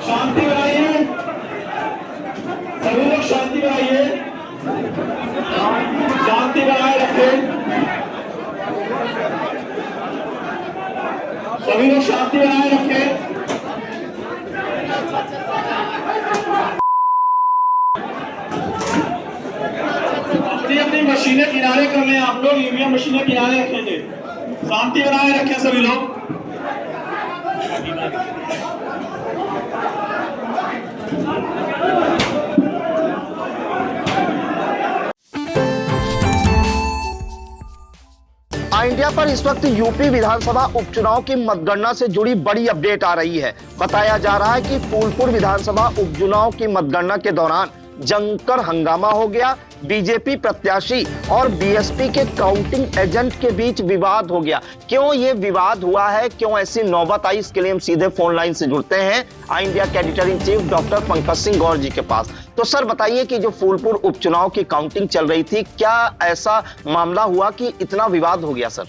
शांति बनाइए, सभी लोग शांति बनाइए, शांति बनाए रखें, सभी लोग शांति बनाए रखें। अपनी अपनी मशीनें किनारे कर लें, आप लोग ईवीएम मशीनें किनारे रखेंगे, शांति बनाए रखें सभी लोग। इंडिया पर इस वक्त यूपी विधानसभा उपचुनाव की मतगणना से जुड़ी बड़ी अपडेट आ रही है। बताया जा रहा है कि फूलपुर विधानसभा उपचुनाव की मतगणना के दौरान जमकर हंगामा हो गया। बीजेपी प्रत्याशी और बीएसपी के काउंटिंग एजेंट के बीच विवाद हो गया। क्यों ये विवाद हुआ है, क्यों ऐसी नौबत आई, इसके लिए हम सीधे फोन लाइन से जुड़ते हैं आई इंडिया के editor in chief doctor Pankaj Singh Gaur ji के पास। तो सर बताइए कि जो फूलपुर उपचुनाव की काउंटिंग चल रही थी, क्या ऐसा मामला हुआ कि इतना विवाद हो गया सर?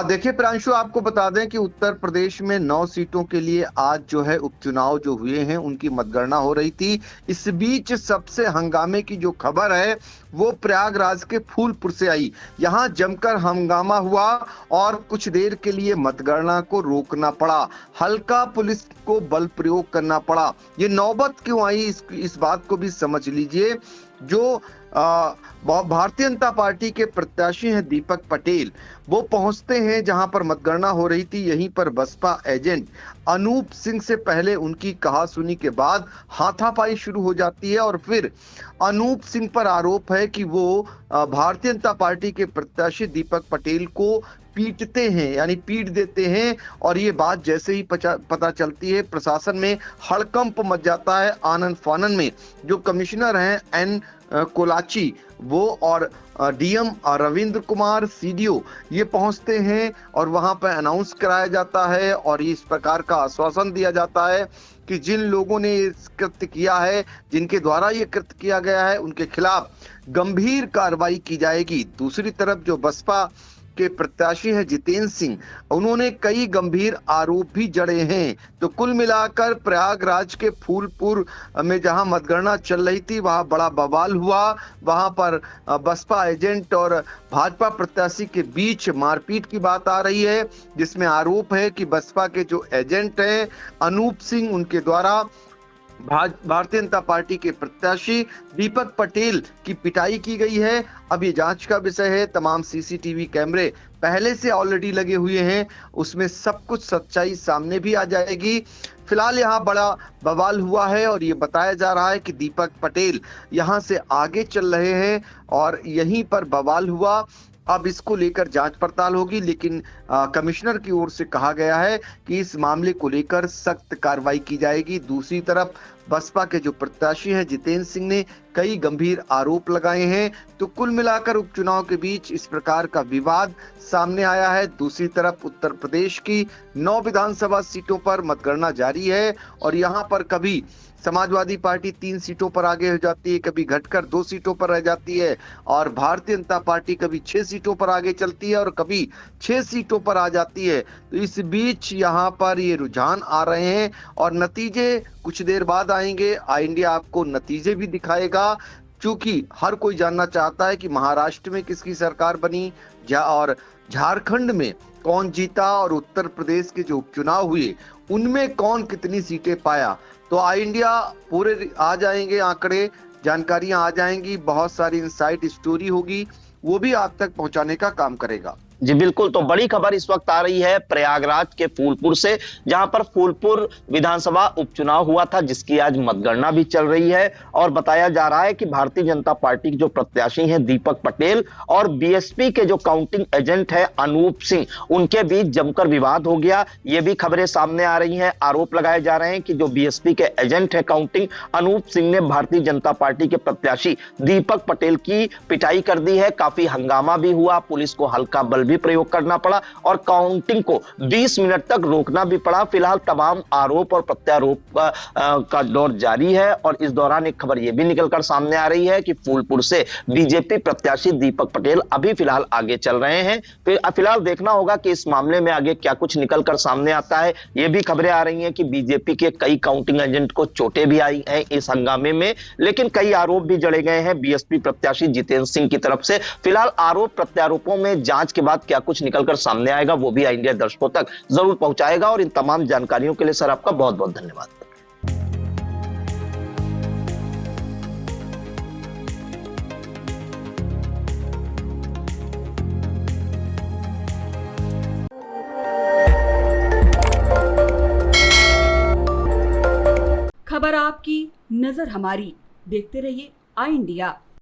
देखिए प्रांशु, आपको बता दें कि उत्तर प्रदेश में 9 सीटों के लिए आज जो है उपचुनाव जो हुए हैं उनकी मतगणना हो रही थी। इस बीच सबसे हंगामे की जो खबर है वो प्रयागराज के फूलपुर से आई। यहां जमकर हंगामा हुआ और कुछ देर के लिए मतगणना को रोकना पड़ा, हल्का पुलिस को बल प्रयोग करना पड़ा। ये नौबत क्यों आई, इस बात को भी समझ लीजिए। जो भारतीय जनता पार्टी के प्रत्याशी हैं दीपक पटेल, वो पहुंचते हैं जहां पर मतगणना हो रही थी। यहीं पर बसपा एजेंट अनूप सिंह से पहले उनकी कहासुनी के बाद हाथापाई शुरू हो जाती है और फिर अनूप सिंह पर आरोप है कि वो भारतीय जनता पार्टी के प्रत्याशी दीपक पटेल को पीटते हैं, यानी पीट देते हैं। और ये बात जैसे ही पता चलती है, प्रशासन में हड़कंप मच जाता है। आनन फानन में जो कमिश्नर हैं एन कोलाची, वो और डीएम रविंद्र कुमार सीडीओ ये पहुंचते हैं और वहां पर अनाउंस कराया जाता है और इस प्रकार का आश्वासन दिया जाता है कि जिन लोगों ने इस कृत्य किया है, जिनके द्वारा ये कृत्य किया गया है, उनके खिलाफ गंभीर कार्रवाई की जाएगी। दूसरी तरफ जो बसपा के प्रत्याशी है जितेंद्र सिंह, उन्होंने कई गंभीर आरोप भी जड़े हैं। तो कुल मिलाकर प्रयागराज के फूलपुर में जहां मतगणना चल रही थी वहां बड़ा बवाल हुआ। वहां पर बसपा एजेंट और भाजपा प्रत्याशी के बीच मारपीट की बात आ रही है, जिसमें आरोप है कि बसपा के जो एजेंट हैं अनूप सिंह, उनके द्वारा भारतीय जनता पार्टी के प्रत्याशी दीपक पटेल की पिटाई की गई है। अब ये जांच का विषय है। तमाम सीसीटीवी कैमरे पहले से ऑलरेडी लगे हुए हैं, उसमें सब कुछ सच्चाई सामने भी आ जाएगी। फिलहाल यहाँ बड़ा बवाल हुआ है और ये बताया जा रहा है कि दीपक पटेल यहाँ से आगे चल रहे हैं और यहीं पर बवाल हुआ। अब इसको लेकर जांच पड़ताल होगी, लेकिन कमिश्नर की ओर से कहा गया है कि इस मामले को लेकर सख्त कार्रवाई की जाएगी। दूसरी तरफ बसपा के जो प्रत्याशी हैं जितेंद्र सिंह ने कई गंभीर आरोप लगाए हैं। तो कुल मिलाकर उपचुनाव के बीच इस प्रकार का विवाद सामने आया है। दूसरी तरफ उत्तर प्रदेश की 9 विधानसभा सीटों पर मतगणना जारी है और यहां पर कभी समाजवादी पार्टी 3 सीटों पर आगे हो जाती है, कभी घटकर 2 सीटों पर रह जाती है और भारतीय जनता पार्टी कभी 6 सीटों पर आगे चलती है और कभी 6 सीटों पर आ जाती है। तो इस बीच यहाँ पर ये रुझान आ रहे हैं और नतीजे कुछ देर बाद आएंगे। आई इंडिया आपको नतीजे भी दिखाएगा, क्योंकि हर कोई जानना चाहता है कि महाराष्ट्र में किसकी सरकार बनी और झारखंड में कौन जीता और उत्तर प्रदेश के जो उपचुनाव हुए उनमें कौन कितनी सीटें पाया। तो आई इंडिया पूरे आ जाएंगे आंकड़े, जानकारियां आ जाएंगी, बहुत सारी इनसाइड स्टोरी होगी, वो भी आप तक पहुंचाने का काम करेगा। जी बिल्कुल, तो बड़ी खबर इस वक्त आ रही है प्रयागराज के फूलपुर से, जहां पर फूलपुर विधानसभा उपचुनाव हुआ था, जिसकी आज मतगणना भी चल रही है। और बताया जा रहा है कि भारतीय जनता पार्टी के जो प्रत्याशी हैं दीपक पटेल और बीएसपी के जो काउंटिंग एजेंट है अनूप सिंह, उनके बीच जमकर विवाद हो गया। ये भी खबरें सामने आ रही हैं। आरोप लगाए जा रहे हैं कि जो बीएसपी के एजेंट है काउंटिंग अनूप सिंह ने भारतीय जनता पार्टी के प्रत्याशी दीपक पटेल की पिटाई कर दी है। काफी हंगामा भी हुआ, पुलिस को हल्का बल भी प्रयोग करना पड़ा और काउंटिंग को 20 मिनट तक रोकना भी पड़ा। फिलहाल तमाम आरोप और प्रत्यारोप का दौर जारी है। और इस दौरान एक खबर यह भी निकलकर सामने आ रही है कि फूलपुर से बीजेपी प्रत्याशी दीपक पटेल अभी फिलहाल आगे चल रहे हैं। फिलहाल देखना होगा कि इस मामले में आगे क्या कुछ निकलकर सामने आता है। यह भी खबरें आ रही हैं कि बीजेपी के कई काउंटिंग एजेंट को चोटें भी आई हैं इस हंगामे में, लेकिन कई आरोप भी जड़े गए हैं बीएसपी प्रत्याशी जितेंद्र सिंह की तरफ से। फिलहाल आरोप प्रत्यारोपों में जांच के बाद क्या कुछ निकलकर सामने आएगा वो भी इंडिया दर्शकों तक जरूर पहुंचाएगा। और इन तमाम जानकारियों के लिए सर आपका बहुत बहुत धन्यवाद। खबर आपकी, नजर हमारी। देखते रहिए आई इंडिया।